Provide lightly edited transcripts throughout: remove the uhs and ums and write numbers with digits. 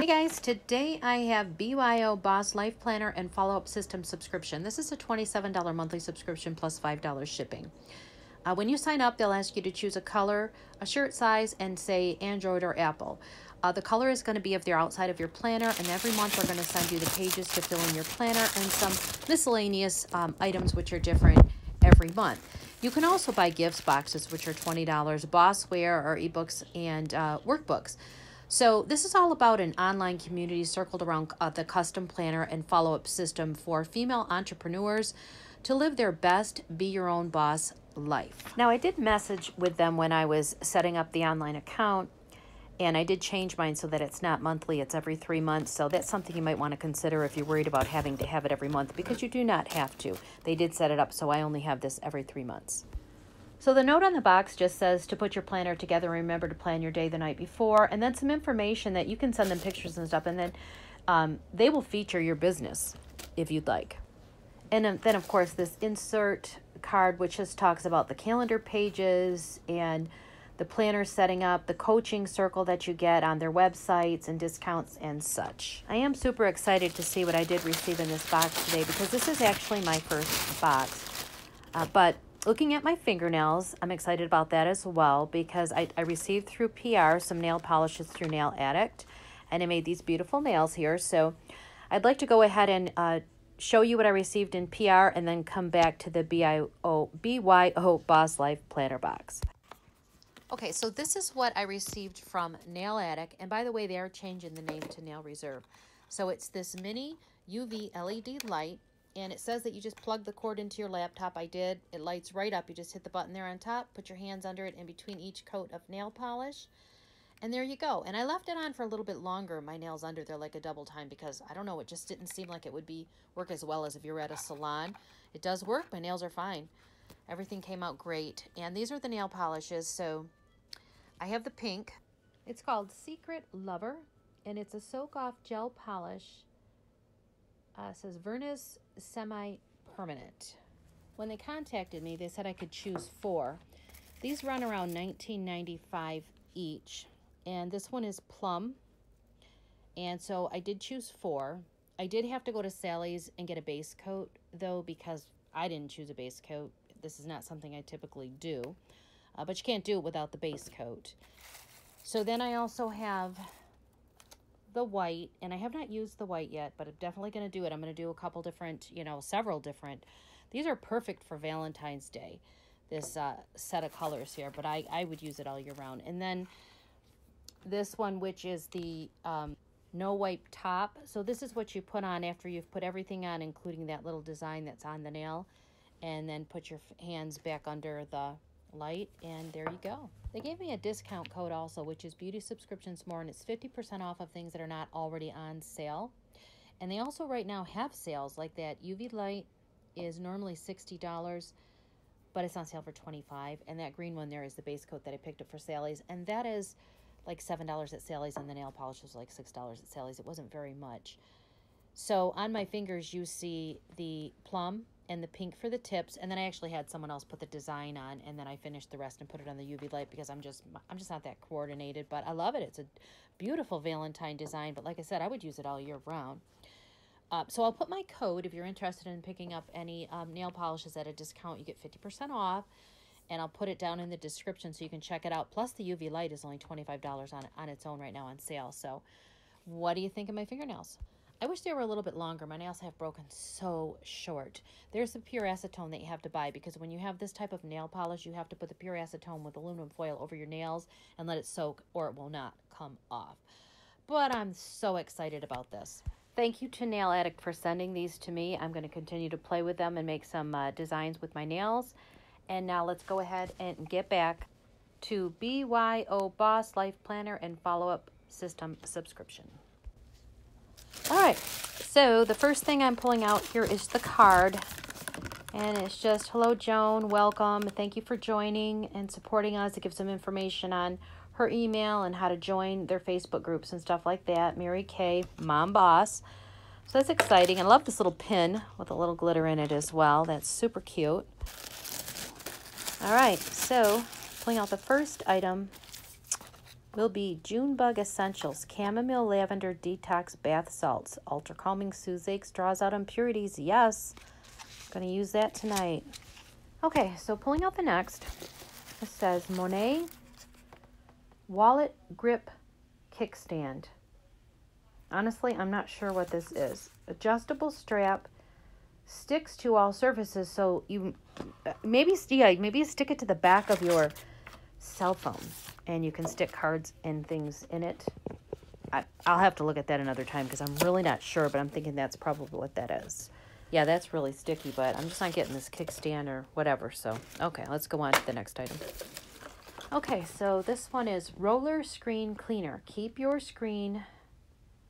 guys, today I have BYOBoss Life Planner and Follow-Up System subscription. This is a $27 monthly subscription plus $5 shipping. When you sign up, they'll ask you to choose a color, a shirt size, and say Android or Apple. The color is going to be if they're outside of your planner, and every month we're going to send you the pages to fill in your planner and some miscellaneous items which are different every month. You can also buy gifts boxes, which are $20, bossware or ebooks and workbooks. So this is all about an online community circled around the custom planner and follow-up system for female entrepreneurs to live their best, be your own boss life. Now, I did message with them when I was setting up the online account, and I did change mine so that it's not monthly, it's every 3 months. So that's something you might want to consider if you're worried about having to have it every month, because you do not have to. They did set it up so I only have this every 3 months. So the note on the box just says to put your planner together and remember to plan your day the night before, and then some information that you can send them pictures and stuff, and then they will feature your business if you'd like. And then of course, this insert card, which just talks about the calendar pages and the planner setting up, the coaching circle that you get on their websites and discounts and such. I am super excited to see what I did receive in this box today, because this is actually my first box. But looking at my fingernails, I'm excited about that as well, because I received through PR some nail polishes through Nail Addict, and I made these beautiful nails here. So I'd like to go ahead and show you what I received in PR and then come back to the BYOBoss Life Planner box. Okay, so this is what I received from Nail Addict, and by the way, they are changing the name to Nail Reserve. So it's this mini UV LED light, and it says that you just plug the cord into your laptop. I did. It lights right up. You just hit the button there on top, put your hands under it in between each coat of nail polish, and there you go. And I left it on for a little bit longer, my nails under there, like a double time, because I don't know, it just didn't seem like it would work as well as if you were at a salon. It does work. My nails are fine. Everything came out great. And these are the nail polishes. So I have the pink. It's called Secret Lover, and it's a soak-off gel polish. It says Vernis Semi-Permanent. When they contacted me, they said I could choose 4. These run around $19.95 each, and this one is plum, and so I did choose 4. I did have to go to Sally's and get a base coat, though, because I didn't choose a base coat. This is not something I typically do, but you can't do it without the base coat. So then I also have the white, and I have not used the white yet, but I'm definitely going to do it. I'm going to do a couple different, several different. These are perfect for Valentine's Day, this set of colors here, but I would use it all year round. And then this one, which is the no wipe top. So this is what you put on after you've put everything on, including that little design that's on the nail, and then put your hands back under the light, and there you go. They gave me a discount code also, which is Beauty Subscriptions More, and it's 50% off of things that are not already on sale. And they also right now have sales, like that UV light is normally $60, but it's on sale for $25. And that green one there is the base coat that I picked up for Sally's, and that is like $7 at Sally's, and the nail polish was like $6 at Sally's. It wasn't very much. So on my fingers you see the plum and the pink for the tips, and then I actually had someone else put the design on, and then I finished the rest and put it on the UV light, because I'm just not that coordinated, but I love it. It's a beautiful Valentine design, but like I said, I would use it all year round. So I'll put my code if you're interested in picking up any nail polishes at a discount. You get 50% off, and I'll put it down in the description so you can check it out. Plus the UV light is only $25 on its own right now on sale. So what do you think of my fingernails? I wish they were a little bit longer. My nails have broken so short. There's the pure acetone that you have to buy, because when you have this type of nail polish, you have to put the pure acetone with aluminum foil over your nails and let it soak, or it will not come off. But I'm so excited about this. Thank you to Nail Addict for sending these to me. I'm going to continue to play with them and make some designs with my nails. And now let's go ahead and get back to BYOBoss Life Planner and Follow-Up System subscription. All right, so the first thing I'm pulling out here is the card, and it's just, hello Joan, welcome, thank you for joining and supporting us. It gives some information on her email and how to join their Facebook groups and stuff like that. Mary Kay, Mom Boss. So that's exciting. I love this little pin with a little glitter in it as well. That's super cute. All right, so pulling out the first item will be June Bug Essentials, Chamomile Lavender Detox Bath Salts. Ultra calming, soothes aches, draws out impurities. Yes, going to use that tonight. Okay, so pulling out the next, it says Monet Wallet Grip Kickstand. Honestly, I'm not sure what this is. Adjustable strap, sticks to all surfaces, so you maybe stick it to the back of your cell phone, and you can stick cards and things in it. I'll have to look at that another time because I'm really not sure, but I'm thinking that's probably what that is. Yeah, that's really sticky, but I'm just not getting this kickstand or whatever. So, okay, let's go on to the next item. Okay, so this one is Roller Screen Cleaner. Keep your screen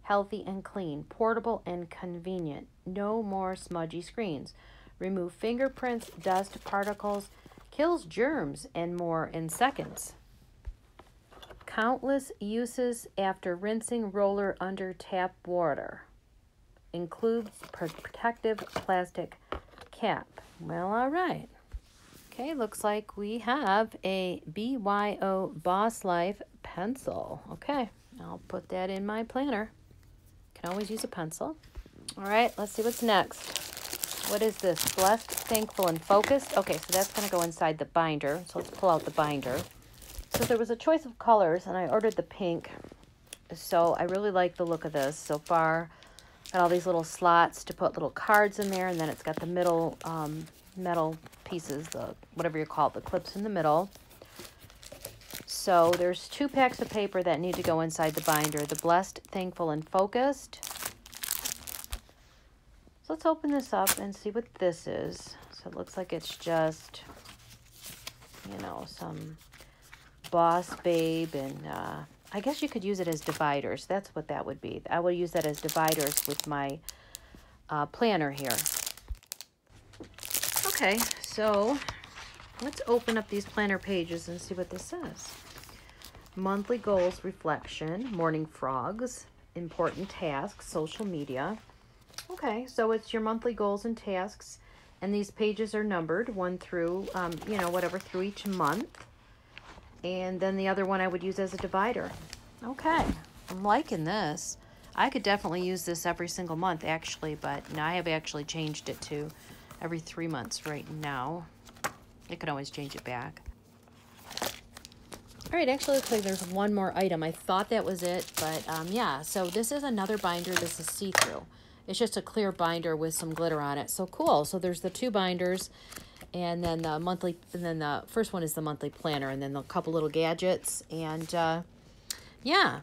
healthy and clean, portable and convenient. No more smudgy screens. Remove fingerprints, dust, particles, kills germs, and more in seconds. Countless uses after rinsing roller under tap water. Includes protective plastic cap. Well, all right. Okay, looks like we have a BYOBoss Life pencil. Okay, I'll put that in my planner. Can always use a pencil. All right, let's see what's next. What is this? Blessed, Thankful, and Focused. Okay, so that's going to go inside the binder. So let's pull out the binder. So there was a choice of colors, and I ordered the pink. So I really like the look of this so far. Got all these little slots to put little cards in there, and then it's got the middle metal pieces, the whatever you call it, the clips in the middle. So there's 2 packs of paper that need to go inside the binder. The Blessed, Thankful, and Focused. So let's open this up and see what this is. So it looks like it's just, you know, some Boss Babe, and I guess you could use it as dividers. That's what that would be. I will use that as dividers with my planner here. Okay, so let's open up these planner pages and see what this says. Monthly goals, reflection, morning frogs, important tasks, social media. Okay, so it's your monthly goals and tasks, and these pages are numbered 1 through, you know, whatever, through each month. And then the other one I would use as a divider. Okay, I'm liking this. I could definitely use this every single month, actually, but now I have actually changed it to every 3 months right now. I could always change it back. All right, actually looks like there's one more item. I thought that was it, but yeah. So this is another binder. This is see-through. It's just a clear binder with some glitter on it. So cool. So there's the 2 binders, and then the monthly, and then the first one is the monthly planner, and then a couple little gadgets, and yeah.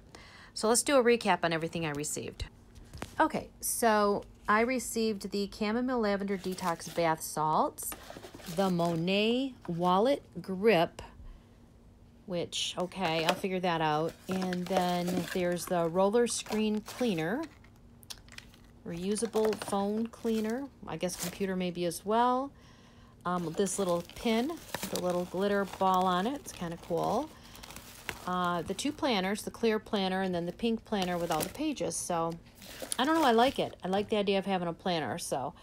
So let's do a recap on everything I received. Okay, so I received the Chamomile Lavender Detox Bath Salts, the Monet Wallet Grip, which, okay, I'll figure that out. And then there's the Roller Screen Cleaner, reusable phone cleaner, I guess computer maybe as well. This little pin, the little glitter ball on it, it's kind of cool. The 2 planners, the clear planner and then the pink planner with all the pages. So I don't know, I like it. I like the idea of having a planner. So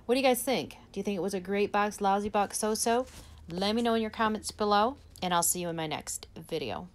what do you guys think? Do you think it was a great box, lousy box, so-so? Let me know in your comments below, and I'll see you in my next video.